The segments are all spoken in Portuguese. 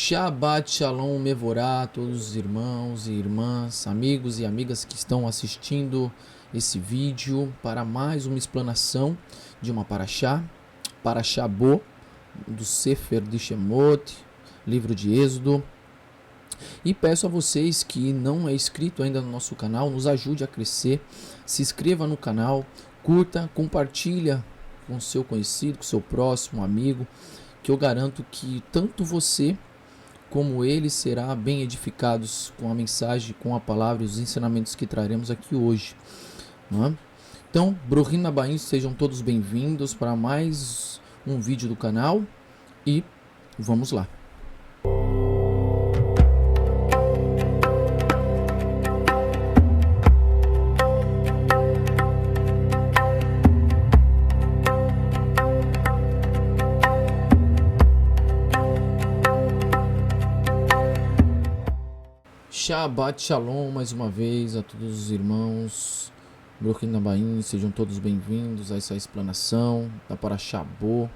Shabbat Shalom Mevorá a todos os irmãos e irmãs, amigos e amigas que estão assistindo esse vídeo para mais uma explanação de uma Parashá Bo, do Sefer de Shemot, livro de Êxodo. E peço a vocês que não é inscrito ainda no nosso canal, nos ajude a crescer, se inscreva no canal, curta, compartilha com seu conhecido, com seu próximo amigo, que eu garanto que tanto você como eles será bem edificados com a mensagem, com a palavra e os ensinamentos que traremos aqui hoje. Não é? Então, Bruhim Nabaim, sejam todos bem-vindos para mais um vídeo do canal e vamos lá. Shabbat Shalom mais uma vez a todos os irmãos. Bruhim Nabaim, sejam todos bem-vindos a essa explanação da Parashá Bo,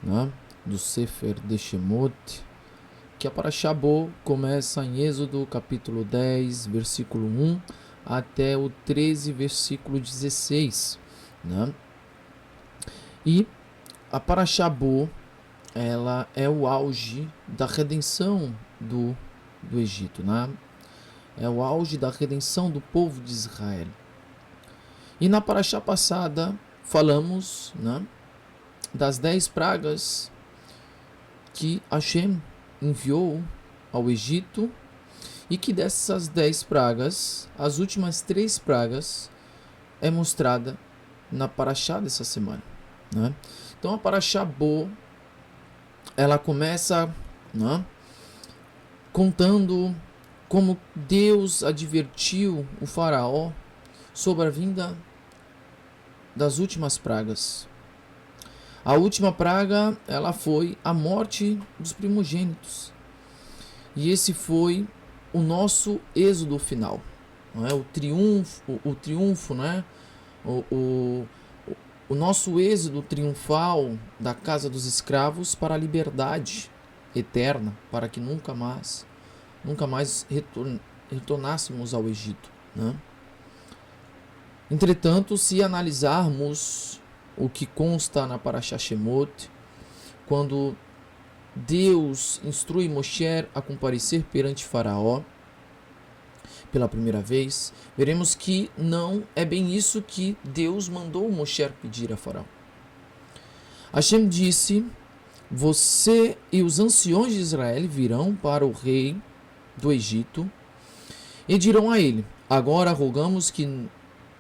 né, do Sefer de Shemot, que a Parashá Bo começa em Êxodo capítulo 10, versículo 1 até o 13, versículo 16, né? E a Parashá Bo, ela é o auge da redenção do Egito, né? É o auge da redenção do povo de Israel. E na Parashá passada falamos, né, das 10 pragas que Hashem enviou ao Egito, e que dessas 10 pragas, as últimas 3 pragas é mostrada na Parashá dessa semana, né? Então a Parashá Bo, ela começa, né, contando como Deus advertiu o faraó sobre a vinda das últimas pragas. A última praga, ela foi a morte dos primogênitos. E esse foi o nosso êxodo final, não é? O triunfo, né? O nosso êxodo triunfal da casa dos escravos para a liberdade eterna, para que nunca mais retornássemos ao Egito, né? Entretanto, se analisarmos o que consta na Parashá Shemot, quando Deus instrui Moshe a comparecer perante Faraó pela primeira vez, veremos que não é bem isso que Deus mandou Moshe pedir a Faraó. Hashem disse: você e os anciões de Israel virão para o rei do Egito e dirão a ele: agora rogamos que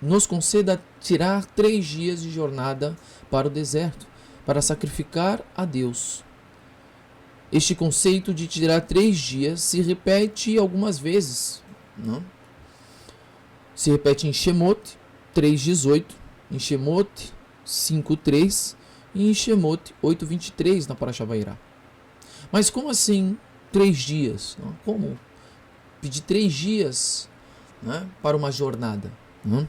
nos conceda tirar 3 dias de jornada para o deserto, para sacrificar a Deus. Este conceito de tirar 3 dias se repete algumas vezes, não? Se repete em Shemot 3:18, em Shemot 5:3 e em Shemot 8:23 na Parashá Vairá. Mas como assim 3 dias? Não? Como pedir 3 dias, né, para uma jornada? Não?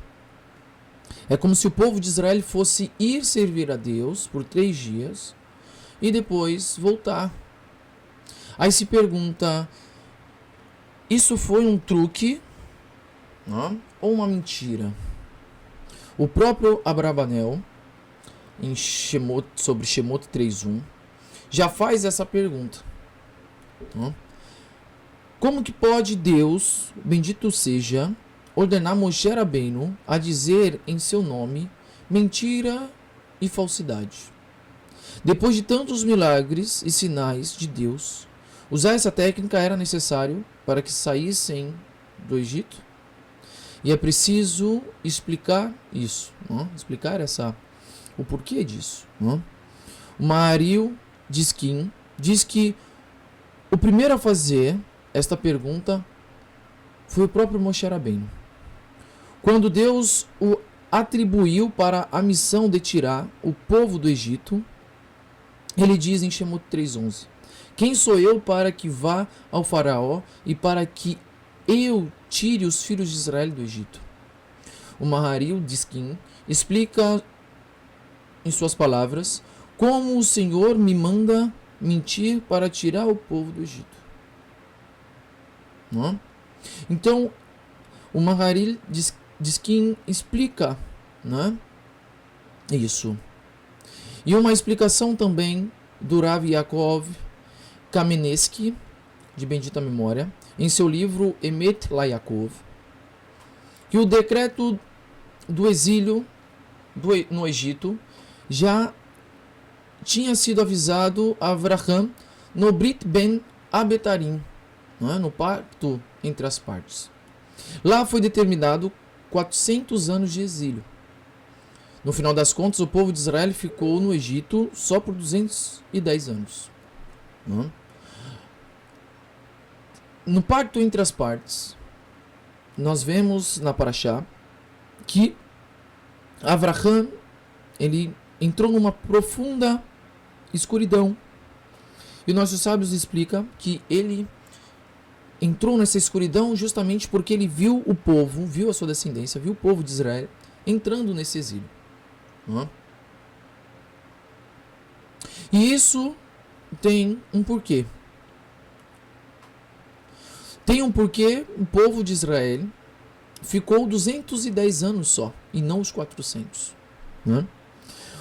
É como se o povo de Israel fosse ir servir a Deus por 3 dias e depois voltar. Aí se pergunta, isso foi um truque, não, ou uma mentira? O próprio Abravanel, em Shemot, sobre Shemot 3:1, já faz essa pergunta. Não? Como que pode Deus, bendito seja, ordenar Moshe Rabbeinu a dizer em seu nome mentira e falsidade? Depois de tantos milagres e sinais de Deus, usar essa técnica era necessário para que saíssem do Egito? E é preciso explicar isso, não? Explicar o porquê disso. Não? O Maharil diz que o primeiro a fazer esta pergunta foi o próprio Moshe Rabbeinu. Quando Deus o atribuiu para a missão de tirar o povo do Egito, ele diz em Shemot 3:11: quem sou eu para que vá ao faraó e para que eu tire os filhos de Israel do Egito? O Maharil Diskin explica em suas palavras como o Senhor me manda mentir para tirar o povo do Egito. Não? Então, o Maharil Diskin explica, né, isso. E uma explicação também do Rav Yaakov Kamenetsky, de bendita memória, em seu livro Emet LaYaakov, que o decreto do exílio no Egito já tinha sido avisado a Avraham no Brit Ben Abetarim, no pacto entre as partes. Lá foi determinado 400 anos de exílio. No final das contas, o povo de Israel ficou no Egito só por 210 anos. No pacto entre as partes, nós vemos na Parashá que Avraham, ele entrou numa profunda escuridão. E nossos sábios explicam que ele entrou nessa escuridão justamente porque ele viu o povo, viu a sua descendência, viu o povo de Israel entrando nesse exílio. E isso tem um porquê. Tem um porquê. O povo de Israel ficou 210 anos só, e não os 400.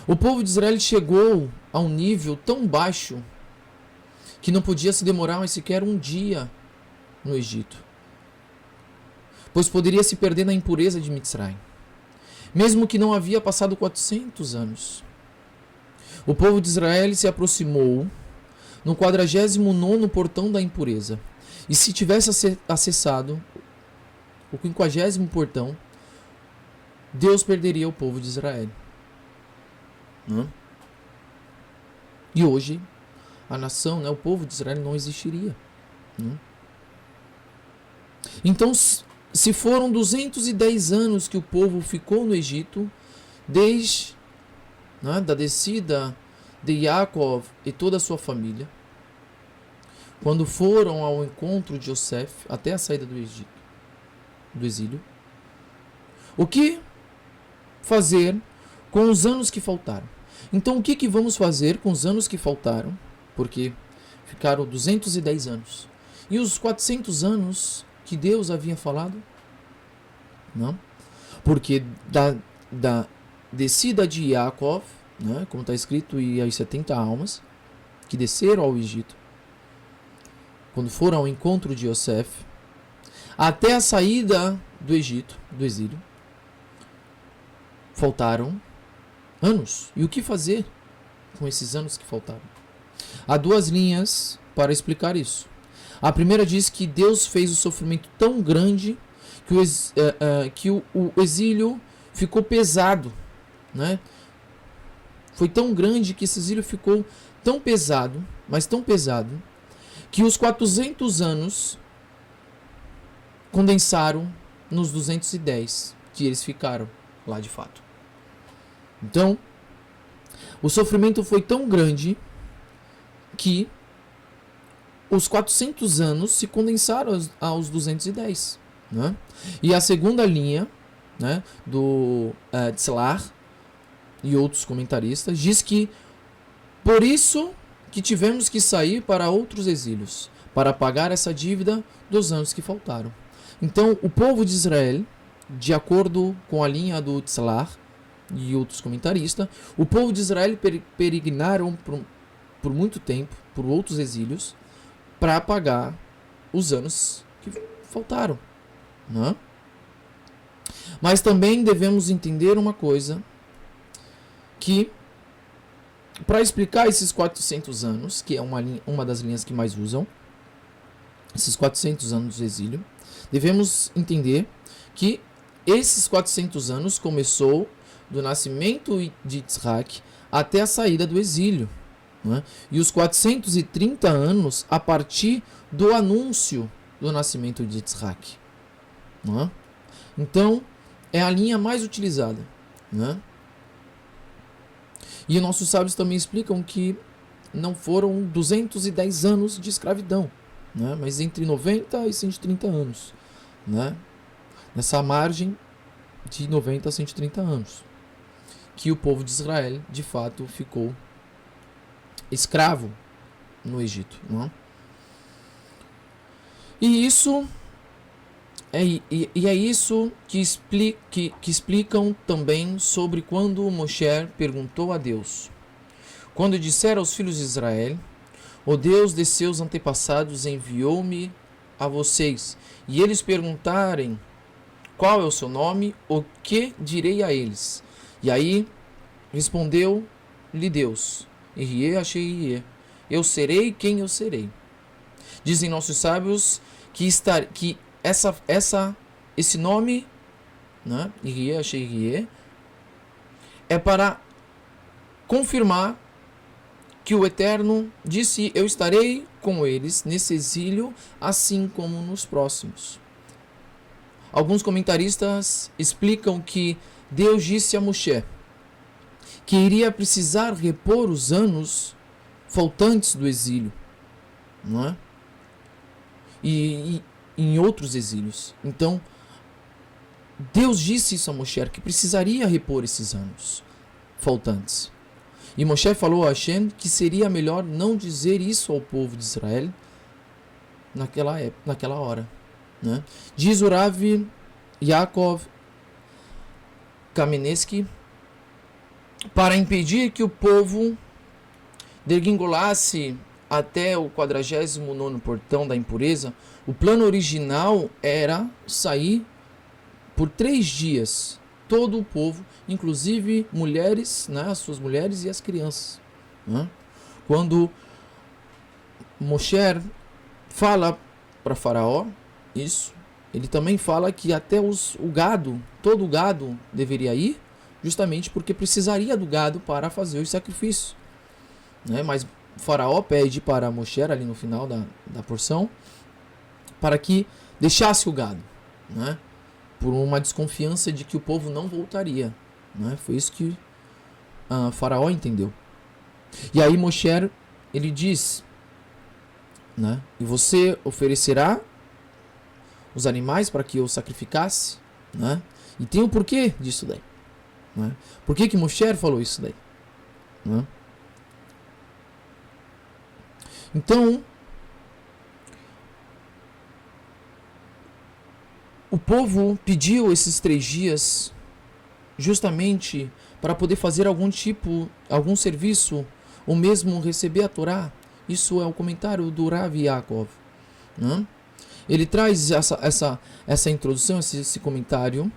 O povo de Israel chegou a um nível tão baixo que não podia se demorar mais sequer um dia no Egito, pois poderia se perder na impureza de Mitzrayim, mesmo que não havia passado 400 anos. O povo de Israel se aproximou no 49º portão da impureza, e se tivesse acessado o 50º portão, Deus perderia o povo de Israel. E hoje a nação, o povo de Israel não existiria. Então, se foram 210 anos que o povo ficou no Egito, desde da descida de Yaakov e toda a sua família, quando foram ao encontro de Yosef até a saída do Egito, do exílio, o que fazer com os anos que faltaram? Então, o que vamos fazer com os anos que faltaram? Porque ficaram 210 anos. E os 400 anos que Deus havia falado? Não. Porque da descida de Yaakov, como está escrito, e as 70 almas que desceram ao Egito, quando foram ao encontro de Yosef, até a saída do Egito, do exílio, faltaram anos. E o que fazer com esses anos que faltaram? Há duas linhas para explicar isso. A primeira diz que Deus fez o sofrimento tão grande que o exílio ficou pesado. Foi tão grande que esse exílio ficou tão pesado, mas tão pesado, que os 400 anos condensaram nos 210 que eles ficaram lá de fato. Então, o sofrimento foi tão grande que os 400 anos se condensaram aos 210. E a segunda linha, do Tzlar e outros comentaristas diz que por isso que tivemos que sair para outros exílios, para pagar essa dívida dos anos que faltaram. Então, o povo de Israel, de acordo com a linha do Tzlar e outros comentaristas, o povo de Israel peregrinaram por muito tempo, por outros exílios, para pagar os anos que faltaram. Mas também devemos entender uma coisa, que para explicar esses 400 anos, que é uma das linhas que mais usam, esses 400 anos de exílio, devemos entender que esses 400 anos começou do nascimento de Yitzhak até a saída do exílio. E os 430 anos a partir do anúncio do nascimento de Yitzhak. Então, é a linha mais utilizada. E nossos sábios também explicam que não foram 210 anos de escravidão, mas entre 90 e 130 anos. Nessa margem de 90 a 130 anos, que o povo de Israel, de fato, ficou escravo no Egito. Não é? E isso é isso que explicam também sobre quando Moshe perguntou a Deus. Quando disser aos filhos de Israel, o Deus de seus antepassados enviou-me a vocês, e eles perguntarem qual é o seu nome, o que direi a eles? E aí respondeu-lhe Deus, Irie Asher Irie, eu serei quem eu serei. Dizem nossos sábios que esse nome, né, Irie Asher Irie, é para confirmar que o Eterno disse, eu estarei com eles nesse exílio, assim como nos próximos. Alguns comentaristas explicam que Deus disse a Moshe que iria precisar repor os anos faltantes do exílio, não é? E em outros exílios. Então, Deus disse isso a Moshe, que precisaria repor esses anos faltantes. E Moshe falou a Hashem que seria melhor não dizer isso ao povo de Israel naquela hora. Né? Diz o Rav Yaakov Kamenetsky, para impedir que o povo degringolasse até o 49º portão da impureza, o plano original era sair por 3 dias, todo o povo, inclusive mulheres, né, as suas mulheres e as crianças. Né? Quando Moshe fala para Faraó isso, ele também fala que até o gado, todo o gado deveria ir, justamente porque precisaria do gado para fazer os sacrifícios. Né? Mas Faraó pede para Moshe, ali no final da porção, para que deixasse o gado, né? Por uma desconfiança de que o povo não voltaria. Né? Foi isso que Faraó entendeu. E aí Moshe, ele diz, né? E você oferecerá os animais para que eu sacrificasse, né? E tem o porquê disso daí. Né? Por que Moshe falou isso daí? Né? Então, o povo pediu esses 3 dias justamente para poder fazer algum serviço, ou mesmo receber a Torá. Isso é o comentário do Rav Yaakov. Né? Ele traz essa introdução, esse comentário,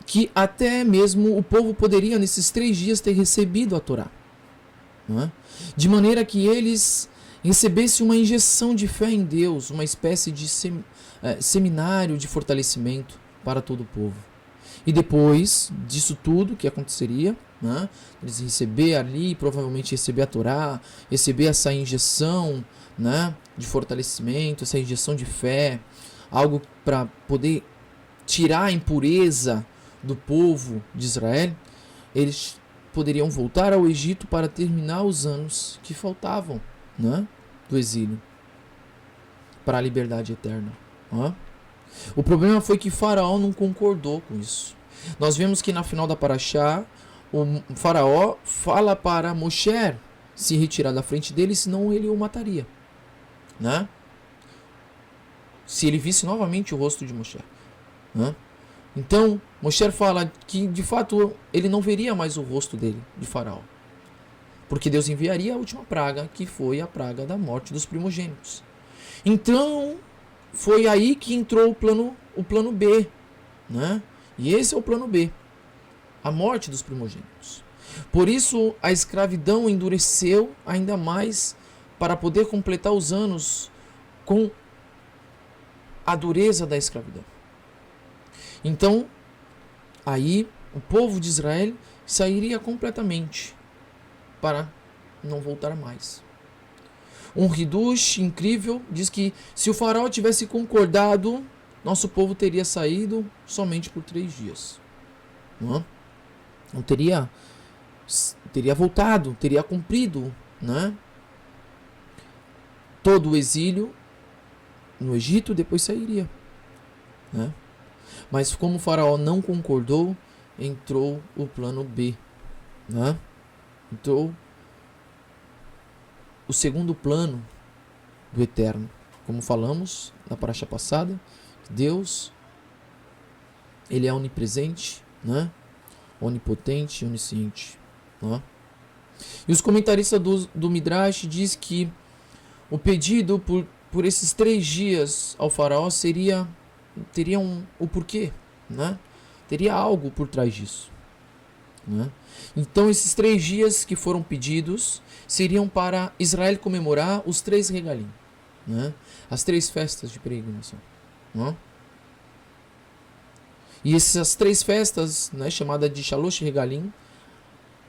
que até mesmo o povo poderia nesses 3 dias ter recebido a Torá. Né? De maneira que eles recebessem uma injeção de fé em Deus, uma espécie de seminário de fortalecimento para todo o povo. E depois disso tudo que aconteceria, né, eles receber ali, provavelmente receber a Torá, receber essa injeção, né, de fortalecimento, essa injeção de fé, algo para poder tirar a impureza do povo de Israel, eles poderiam voltar ao Egito para terminar os anos que faltavam, né, do exílio para a liberdade eterna. O problema foi que Faraó não concordou com isso. Nós vemos que na final da Parashá, o Faraó fala para Moshe se retirar da frente dele, senão ele o mataria. Né? Se ele visse novamente o rosto de Moshe. Né? Então, Moshe fala que de fato ele não veria mais o rosto dele, de Faraó. Porque Deus enviaria a última praga, que foi a praga da morte dos primogênitos. Então, foi aí que entrou o plano B, né? E esse é o plano B, a morte dos primogênitos. Por isso a escravidão endureceu ainda mais para poder completar os anos com a dureza da escravidão. Então, aí o povo de Israel sairia completamente para não voltar mais. Um Hidush incrível diz que se o faraó tivesse concordado, nosso povo teria saído somente por 3 dias. Não teria voltado, teria cumprido, né, todo o exílio no Egito, depois sairia. Né? Mas como o faraó não concordou, entrou o plano B. Né? Entrou o segundo plano do Eterno. Como falamos na paraxá passada, Deus, ele é onipresente, né? Onipotente, onisciente. Né? E os comentaristas do Midrash diz que o pedido por esses 3 dias ao faraó teria o porquê, né? Teria algo por trás disso. Né? Então esses 3 dias que foram pedidos seriam para Israel comemorar os 3 regalim, né? As 3 festas de peregrinação. Né? E essas 3 festas, né, chamadas de Shalosh Regalim,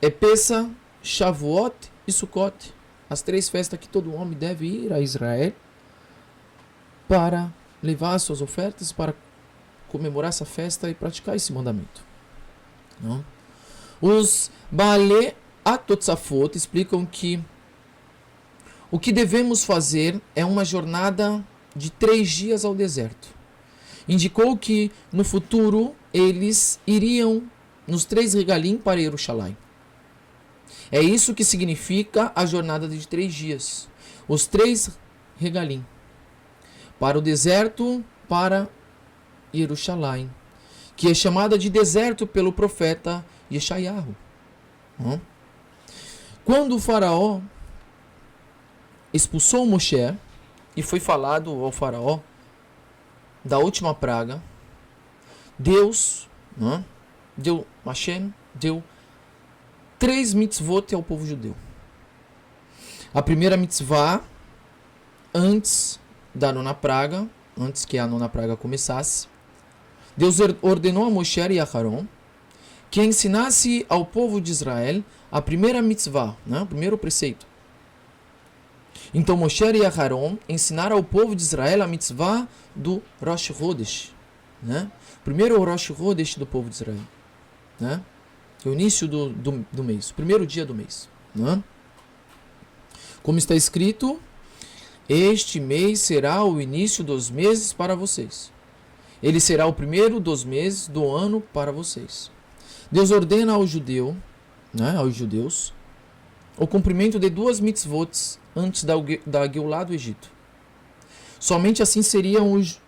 é Pessa, Shavuot e Sukkot. As 3 festas que todo homem deve ir a Israel para levar as suas ofertas, para comemorar essa festa e praticar esse mandamento. Não? Os Baalei Atotzafot explicam que o que devemos fazer é uma jornada de 3 dias ao deserto. Indicou que no futuro eles iriam nos 3 regalim para Jerusalém. É isso que significa a jornada de 3 dias. Os 3 regalim. Para o deserto, para Jerusalém. Que é chamada de deserto pelo profeta Yeshayahu. Quando o faraó expulsou Moshe e foi falado ao faraó da última praga, Deus, Hashem, deu 3 mitzvot ao povo judeu. A primeira mitzvah, antes da 9ª praga, antes que a 9ª praga começasse, Deus ordenou a Moshe e a Aharon que ensinasse ao povo de Israel a primeira mitzvah, o primeiro preceito. Então Moshe e Aharon ensinaram ao povo de Israel a mitzvah do Rosh Chodesh, primeiro Rosh Chodesh do povo de Israel, é o início do mês, o primeiro dia do mês. Como está escrito, este mês será o início dos meses para vocês. Ele será o primeiro dos meses do ano para vocês. Deus ordena aos judeus, o cumprimento de 2 mitzvot antes da Geulah do Egito. Somente assim seriam os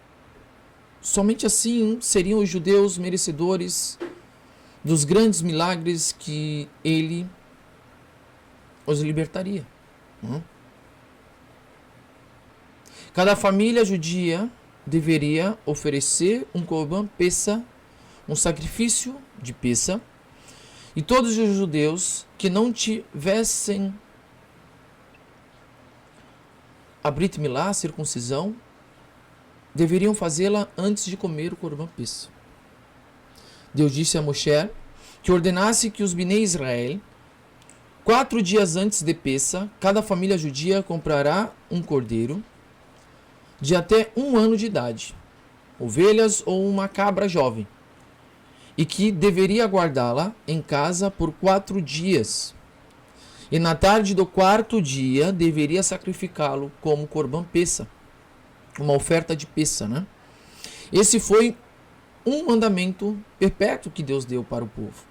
judeus merecedores dos grandes milagres que ele os libertaria. Cada família judia deveria oferecer um korban pessa, um sacrifício de pessa, e todos os judeus que não tivessem a Brit Milá, a circuncisão, deveriam fazê-la antes de comer o korban pessa. Deus disse a Moshe que ordenasse que os Bnei Israel, 4 dias antes de Pessa, cada família judia comprará um cordeiro de até 1 ano de idade, ovelhas ou uma cabra jovem, e que deveria guardá-la em casa por 4 dias. E na tarde do 4º dia deveria sacrificá-lo como korban pessa, uma oferta de pessa, Esse foi um mandamento perpétuo que Deus deu para o povo.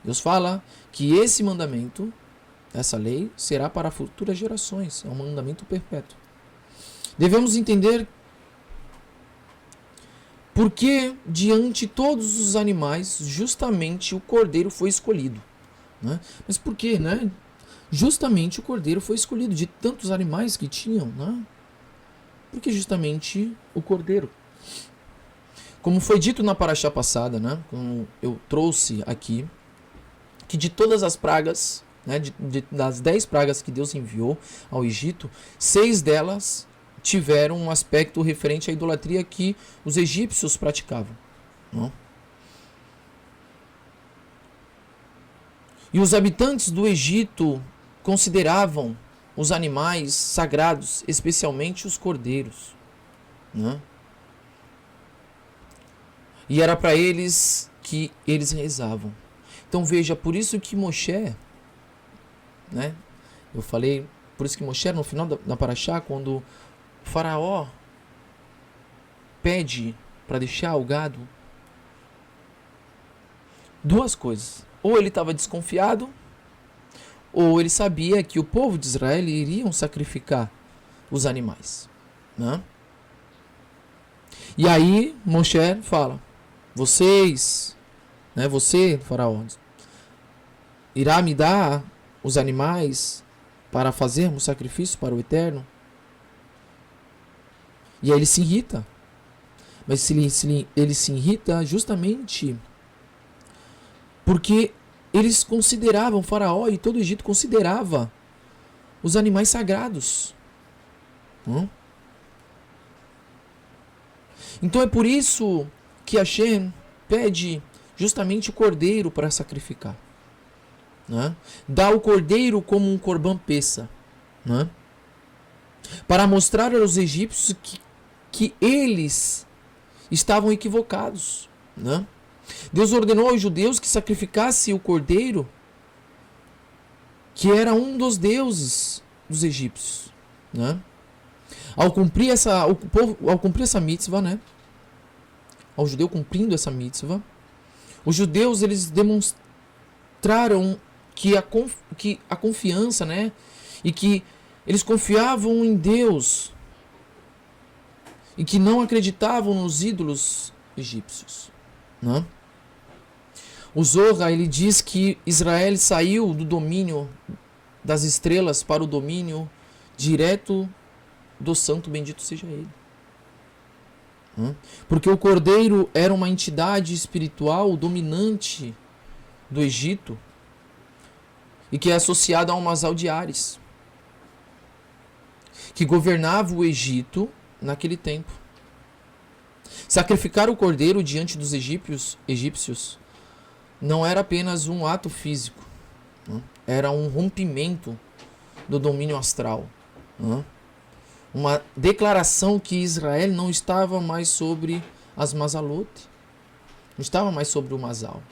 Deus fala que esse mandamento, essa lei, será para futuras gerações. É um mandamento perpétuo. Devemos entender por que, diante de todos os animais, justamente o cordeiro foi escolhido. Mas por que, Justamente o cordeiro foi escolhido de tantos animais que tinham, Porque justamente o cordeiro. Como foi dito na paraxá passada, como eu trouxe aqui, que de todas as pragas, das 10 pragas que Deus enviou ao Egito, 6 delas tiveram um aspecto referente à idolatria que os egípcios praticavam. E os habitantes do Egito consideravam os animais sagrados, especialmente os cordeiros. E era para eles que eles rezavam. Então veja, por isso que Moshe, eu falei, por isso que Moshe no final da paraxá, quando o faraó pede para deixar o gado, 2 coisas. Ou ele estava desconfiado, ou ele sabia que o povo de Israel iriam sacrificar os animais, né? E aí Moshe fala: vocês, né, você, faraó, irá me dar os animais para fazermos sacrifício para o Eterno? E aí ele se irrita. Mas ele se irrita justamente porque eles consideravam, Faraó e todo o Egito considerava os animais sagrados. Então é por isso que Hashem pede justamente o cordeiro para sacrificar. Né? Dá o cordeiro como um corban peça. Né? Para mostrar aos egípcios que eles estavam equivocados. Né? Deus ordenou aos judeus que sacrificasse o cordeiro, que era um dos deuses dos egípcios. Né? Ao cumprir essa mitzvah, né? Ao judeu cumprindo essa mitzvah, os judeus eles demonstraram que a confiança, né? E que eles confiavam em Deus e que não acreditavam nos ídolos egípcios. Né? O Zohar, ele diz que Israel saiu do domínio das estrelas para o domínio direto do santo, bendito seja ele. Porque o cordeiro era uma entidade espiritual dominante do Egito e que é associado a um masal de Ares, que governava o Egito naquele tempo. Sacrificar o cordeiro diante dos egípcios não era apenas um ato físico, era um rompimento do domínio astral. Uma declaração que Israel não estava mais sobre as Mazalot, não estava mais sobre o Mazal.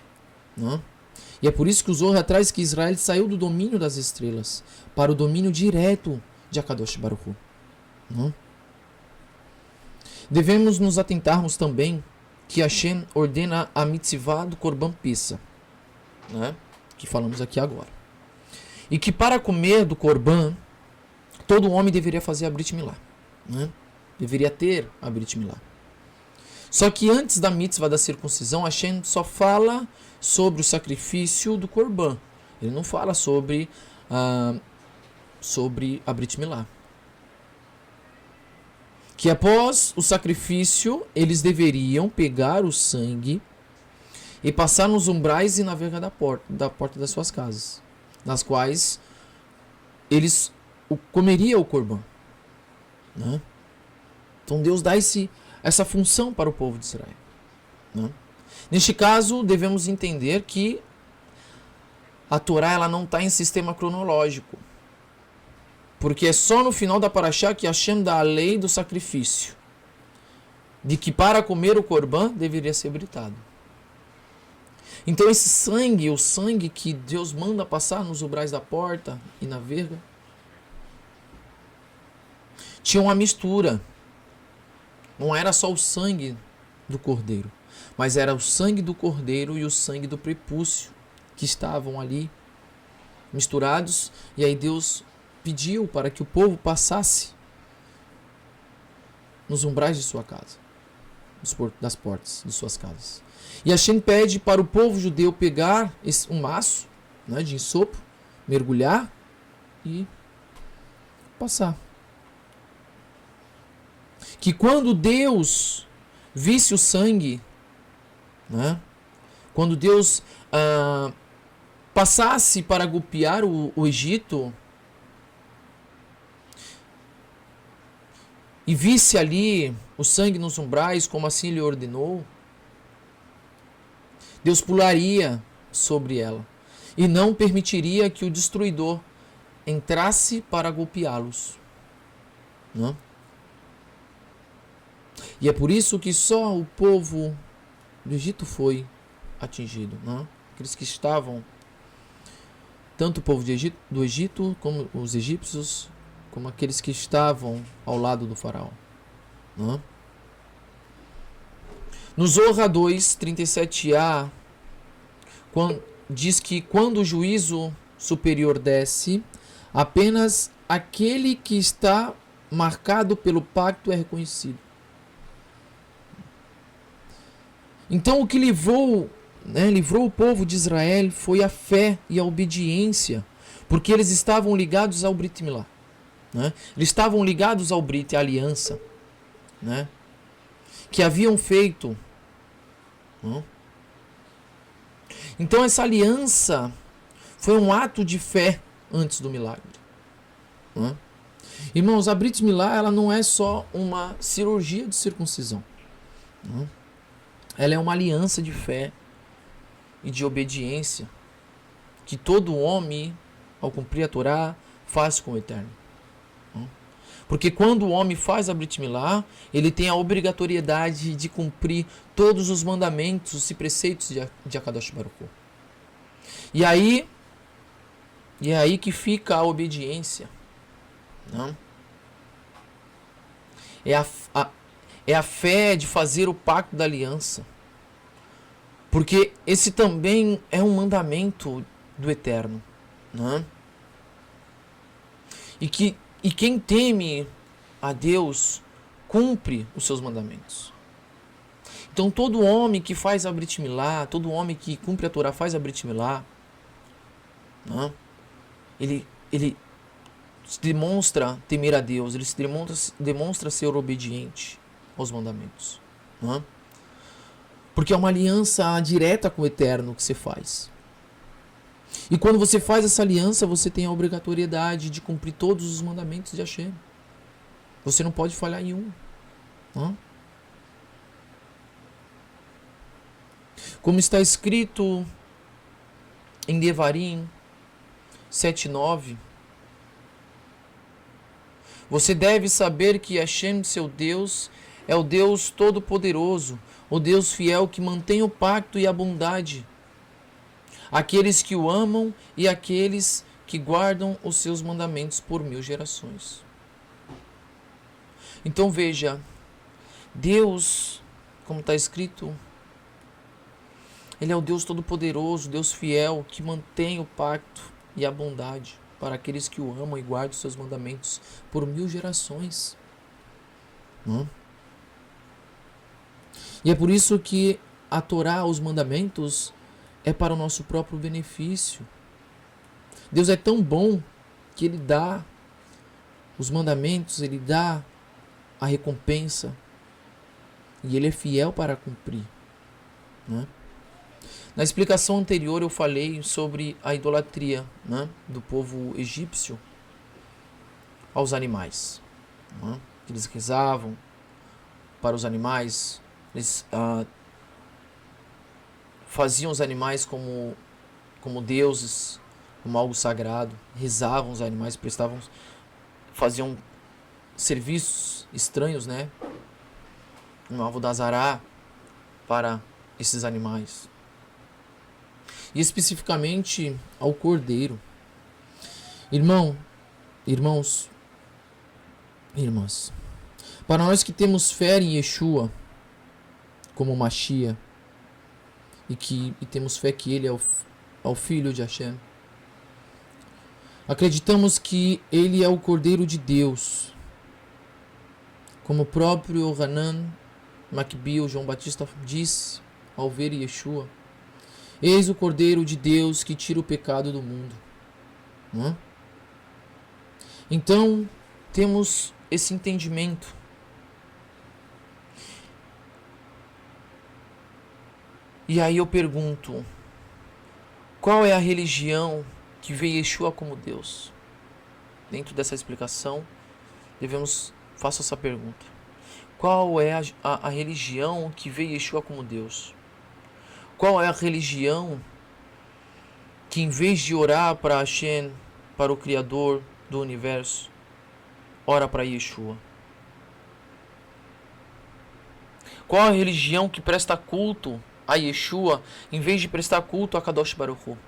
E é por isso que o Zohar traz que Israel saiu do domínio das estrelas para o domínio direto de Akadosh Baruch Hu. Devemos nos atentarmos também que Hashem ordena a mitzvah do Korban Pessa, né? Que falamos aqui agora. E que para comer do Korban, todo homem deveria fazer a Brit Milá. Né? Deveria ter a Brit Milá. Só que antes da mitzvah da circuncisão, Hashem só fala sobre o sacrifício do Korban. Ele não fala sobre a Brit Milá. Que após o sacrifício, eles deveriam pegar o sangue e passar nos umbrais e na verga da porta das suas casas, nas quais eles comeriam o Korban. Né? Então Deus dá essa função para o povo de Israel. Né? Neste caso, devemos entender que a Torá ela não está em sistema cronológico. Porque é só no final da Parashá que Hashem dá a lei do sacrifício. De que para comer o Korban deveria ser britado. Então esse sangue, o sangue que Deus manda passar nos umbrais da porta e na verga, tinha uma mistura. Não era só o sangue do cordeiro, mas era o sangue do cordeiro e o sangue do prepúcio que estavam ali misturados. E aí Deus pediu para que o povo passasse nos umbrais de sua casa, das portas de suas casas. E Hashem pede para o povo judeu pegar um maço, né, de ensopo, mergulhar e passar. Que quando Deus visse o sangue, né, quando Deus passasse para golpear o Egito e visse ali o sangue nos umbrais, como assim lhe ordenou, Deus pularia sobre ela e não permitiria que o destruidor entrasse para golpeá-los. Não? E é por isso que só o povo do Egito foi atingido. Não? Aqueles que estavam, tanto o povo do Egito, como os egípcios, como aqueles que estavam ao lado do faraó. Não? No Zohar 2, 37a, diz que quando o juízo superior desce, apenas aquele que está marcado pelo pacto é reconhecido. Então o que livrou o povo de Israel foi a fé e a obediência, porque eles estavam ligados ao Brit Milá. Eles estavam ligados ao Brit, a aliança, que haviam feito. Então essa aliança foi um ato de fé antes do milagre. Irmãos, a Brit Milá, ela não é só uma cirurgia de circuncisão. Ela é uma aliança de fé e de obediência que todo homem, ao cumprir a Torá, faz com o Eterno. Porque quando o homem faz a Brit Milá, ele tem a obrigatoriedade de cumprir todos os mandamentos e preceitos de Akadosh Baruch Hu. E aí que fica a obediência. É a fé de fazer o pacto da aliança. Porque esse também é um mandamento do Eterno. E quem teme a Deus cumpre os seus mandamentos. Então todo homem que faz a Brit Milá, todo homem que cumpre a Torá faz a Brit Milá, ele demonstra temer a Deus, ele demonstra ser obediente aos mandamentos. Porque é uma aliança direta com o Eterno que você faz. E quando você faz essa aliança, você tem a obrigatoriedade de cumprir todos os mandamentos de Hashem. Você não pode falhar em um. Como está escrito em Devarim 7:9, você deve saber que Hashem, seu Deus, é o Deus Todo-Poderoso, o Deus fiel que mantém o pacto e a bondade, aqueles que o amam e aqueles que guardam os seus mandamentos por 1000 gerações. Então veja, Deus, como está escrito, Ele é o Deus Todo-Poderoso, Deus fiel, que mantém o pacto e a bondade para aqueles que o amam e guardam os seus mandamentos por 1000 gerações. E é por isso que a Torá, os mandamentos, é para o nosso próprio benefício. Deus é tão bom que Ele dá os mandamentos, Ele dá a recompensa e Ele é fiel para cumprir. Na explicação anterior eu falei sobre a idolatria do povo egípcio aos animais. Eles rezavam para os animais, eles faziam os animais como deuses, como algo sagrado, rezavam os animais, faziam serviços estranhos, um Avodazará para esses animais. E especificamente ao cordeiro. Irmãos, irmãs, para nós que temos fé em Yeshua como Mashiach e temos fé que ele é o Filho de Hashem, acreditamos que ele é o Cordeiro de Deus, como o próprio Hanan Macbio, João Batista, disse ao ver Yeshua: eis o Cordeiro de Deus que tira o pecado do mundo. Então, temos esse entendimento. E aí eu pergunto, qual é a religião que vê Yeshua como Deus? Dentro dessa explicação, faço essa pergunta. Qual é a religião que vê Yeshua como Deus? Qual é a religião que, em vez de orar para Hashem, para o Criador do Universo, ora para Yeshua? Qual a religião que presta culto a Yeshua, em vez de prestar culto a Kadosh Baruch Hu?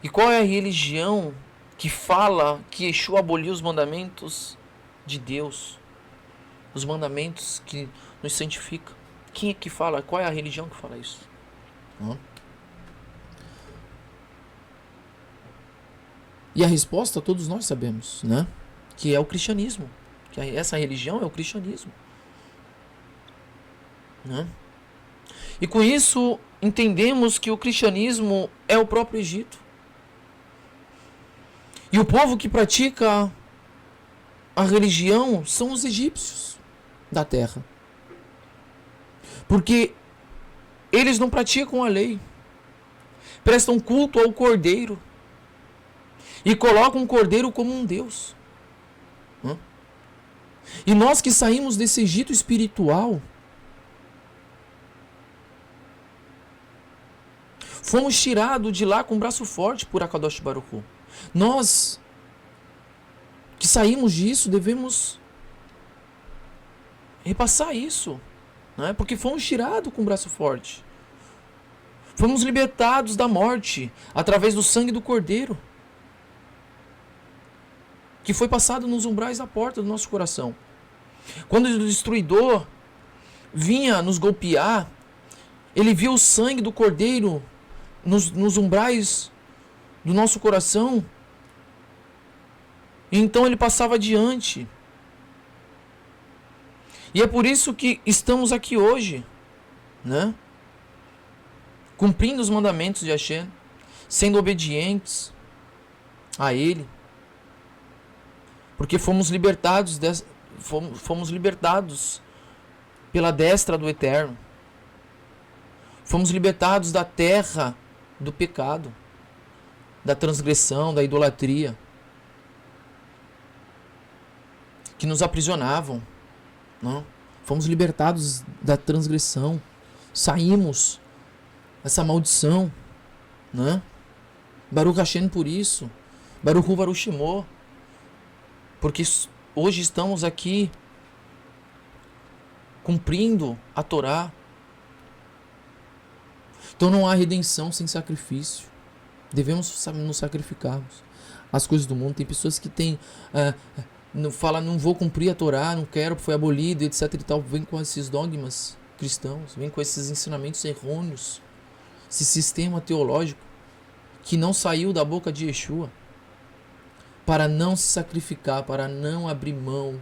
E qual é a religião que fala que Yeshua aboliu os mandamentos de Deus, os mandamentos que nos santificam? Quem é que fala? Qual é a religião que fala isso? E a resposta todos nós sabemos, né? Que é o cristianismo. Que essa religião é o cristianismo. Né? E com isso entendemos que o cristianismo é o próprio Egito. E o povo que pratica a religião são os egípcios da terra. Porque eles não praticam a lei. Prestam culto ao cordeiro. E colocam o cordeiro como um Deus. E nós que saímos desse Egito espiritual, fomos tirados de lá com o braço forte por Akadosh Baruch Hu. Nós que saímos disso devemos repassar isso, né? Porque fomos tirados com o braço forte. Fomos libertados da morte através do sangue do Cordeiro, que foi passado nos umbrais da porta do nosso coração. Quando o destruidor vinha nos golpear, ele viu o sangue do Cordeiro nos umbrais do nosso coração, e então ele passava adiante. E é por isso que estamos aqui hoje, né? Cumprindo os mandamentos de Hashem, sendo obedientes a Ele, porque fomos libertados pela destra do Eterno. Fomos libertados da terra do pecado, da transgressão, da idolatria, que nos aprisionavam. Não? Fomos libertados da transgressão, saímos dessa maldição, né? Baruch Hashem por isso, Baruch Hu Baruch Shemo, porque hoje estamos aqui cumprindo a Torá. Então não há redenção sem sacrifício. Devemos nos sacrificarmos. As coisas do mundo, tem pessoas que têm fala, não vou cumprir a Torá, não quero, foi abolido, etc e tal. Vem com esses dogmas cristãos, vem com esses ensinamentos errôneos, esse sistema teológico que não saiu da boca de Yeshua, para não se sacrificar, para não abrir mão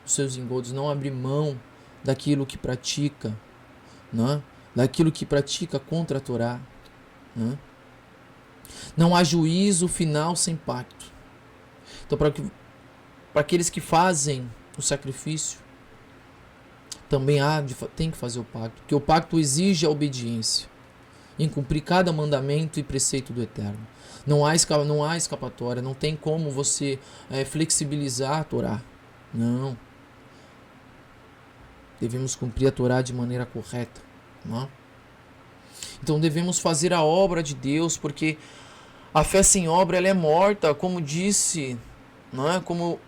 dos seus engodos, não abrir mão daquilo que pratica, né? Daquilo que pratica contra a Torá, né? Não há juízo final sem pacto. Então, para aqueles que fazem o sacrifício, também tem que fazer o pacto, porque o pacto exige a obediência em cumprir cada mandamento e preceito do Eterno. Não há escapatória, não tem como você flexibilizar a Torá. Não. Devemos cumprir a Torá de maneira correta. Não? Então devemos fazer a obra de Deus, porque a fé sem obra ela é morta, como disse, não é? Como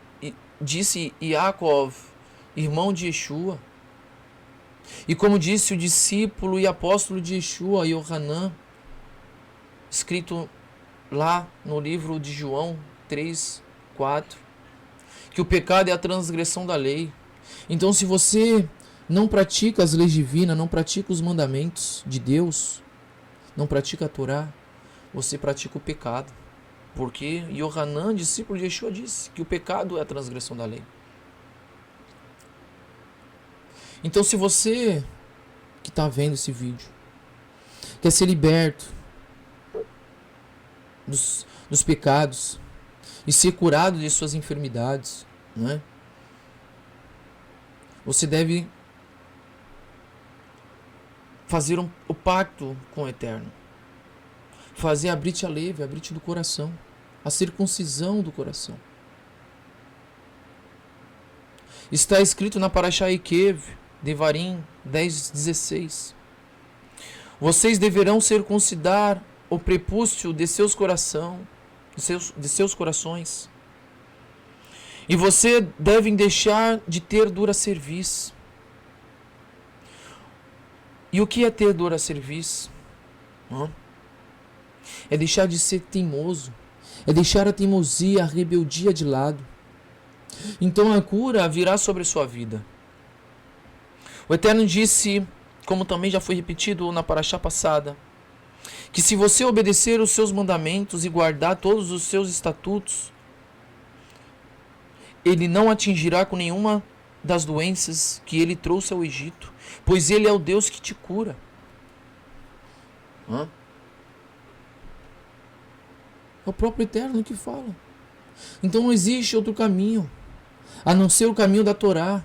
disse Yaakov, irmão de Yeshua, e como disse o discípulo e apóstolo de Yeshua, Yohanan, escrito lá no livro de João 3:4, que o pecado é a transgressão da lei. Então, se você não pratica as leis divinas, não pratica os mandamentos de Deus, não pratica a Torá, você pratica o pecado. Porque Yohanan, discípulo de Yeshua, disse que o pecado é a transgressão da lei. Então, se você que está vendo esse vídeo quer ser liberto dos pecados e ser curado de suas enfermidades, né? Você deve fazer o pacto com o Eterno. Fazer a Brit Alev, a Brit do coração, a circuncisão do coração. Está escrito na Parashá Ekev, Devarim 10:16. Vocês deverão circuncidar o prepúcio de seus corações. E você devem deixar de ter dura cerviz. E o que é ter dura cerviz? É deixar de ser teimoso. É deixar a teimosia, a rebeldia de lado. Então a cura virá sobre a sua vida. O Eterno disse, como também já foi repetido na Parashá passada, Que se você obedecer os seus mandamentos e guardar todos os seus estatutos, ele não atingirá com nenhuma das doenças que ele trouxe ao Egito, pois ele é o Deus que te cura. É o próprio Eterno que fala. Então não existe outro caminho, a não ser o caminho da Torá,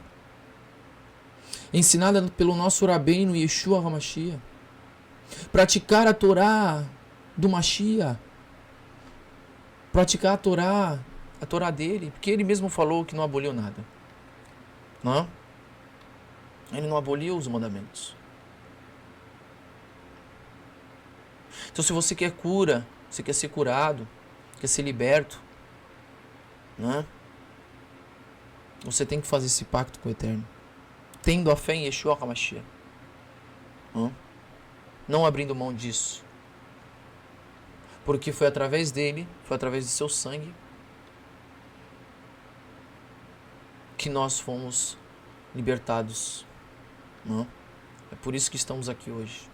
ensinada pelo nosso Rabbeinu Yeshua HaMashiach. Praticar a Torá do Mashiach, praticar a Torá dele, porque ele mesmo falou que não aboliu nada. Não? Ele não aboliu os mandamentos. Então, se você quer cura, você quer ser curado, quer ser liberto, né? Você tem que fazer esse pacto com o Eterno, tendo a fé em Yeshua HaMashiach, não abrindo mão disso, porque foi através dele, foi através de seu sangue, que nós fomos libertados. É por isso que estamos aqui hoje.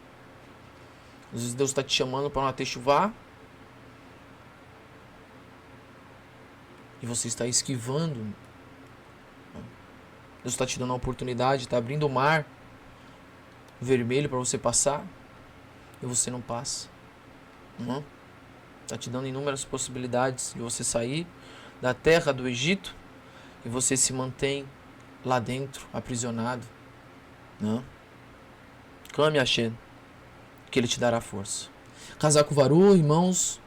Às vezes Deus está te chamando para uma techuvá e você está esquivando. Deus está te dando a oportunidade, está abrindo o mar vermelho para você passar e você não passa. Está te dando inúmeras possibilidades de você sair da terra do Egito e você se mantém lá dentro, aprisionado. Clame a Hashem, que ele te dará força. Casaco Varu, irmãos,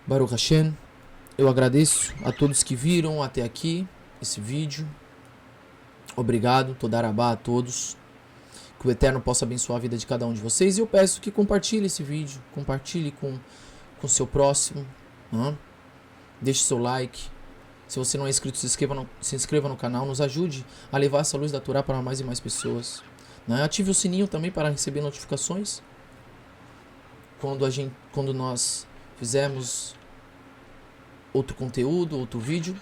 Baruch Hashem, eu agradeço a todos que viram até aqui esse vídeo. Obrigado, Todarabá a todos. Que o Eterno possa abençoar a vida de cada um de vocês. E eu peço que compartilhe esse vídeo, compartilhe com o seu próximo. Deixe seu like. Se você não é inscrito, se inscreva no canal. Nos ajude a levar essa luz da Torá para mais e mais pessoas. Ative o sininho também para receber notificações quando nós fizermos outro conteúdo, outro vídeo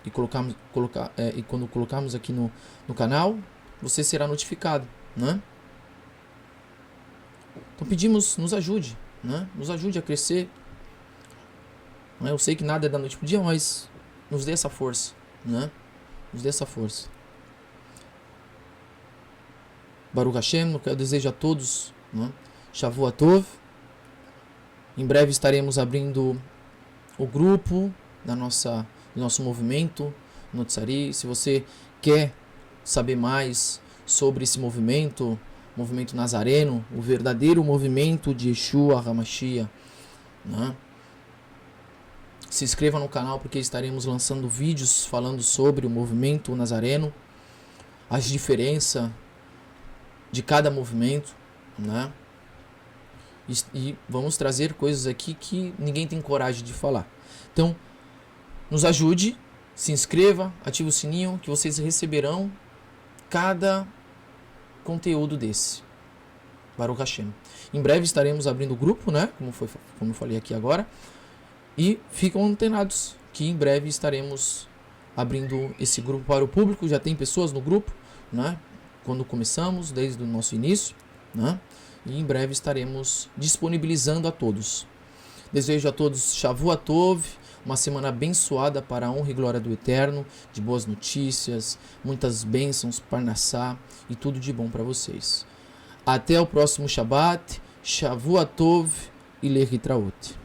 e quando colocarmos aqui no canal, você será notificado, Então pedimos, nos ajude, nos ajude a crescer. Eu sei que nada é da noite pro dia, mas nos dê essa força, Nos dê essa força. Baruch Hashem, eu desejo a todos, Shavua Tov. Em breve estaremos abrindo o grupo do nosso movimento no Tzari. Se você quer saber mais sobre esse movimento nazareno, o verdadeiro movimento de Yeshua HaMashiach, se inscreva no canal, porque estaremos lançando vídeos falando sobre o movimento nazareno, as diferenças de cada movimento, E vamos trazer coisas aqui que ninguém tem coragem de falar. Então, nos ajude, se inscreva, ative o sininho, que vocês receberão cada conteúdo desse. Baruch Hashem. Em breve estaremos abrindo o grupo, como eu falei aqui agora. E ficam antenados que em breve estaremos abrindo esse grupo para o público. Já tem pessoas no grupo, Quando começamos, desde o nosso início, E em breve estaremos disponibilizando a todos. Desejo a todos Shavua Tov, uma semana abençoada para a honra e glória do Eterno, de boas notícias, muitas bênçãos, parnassá e tudo de bom para vocês. Até o próximo Shabbat, Shavua Tov e Lehitraot.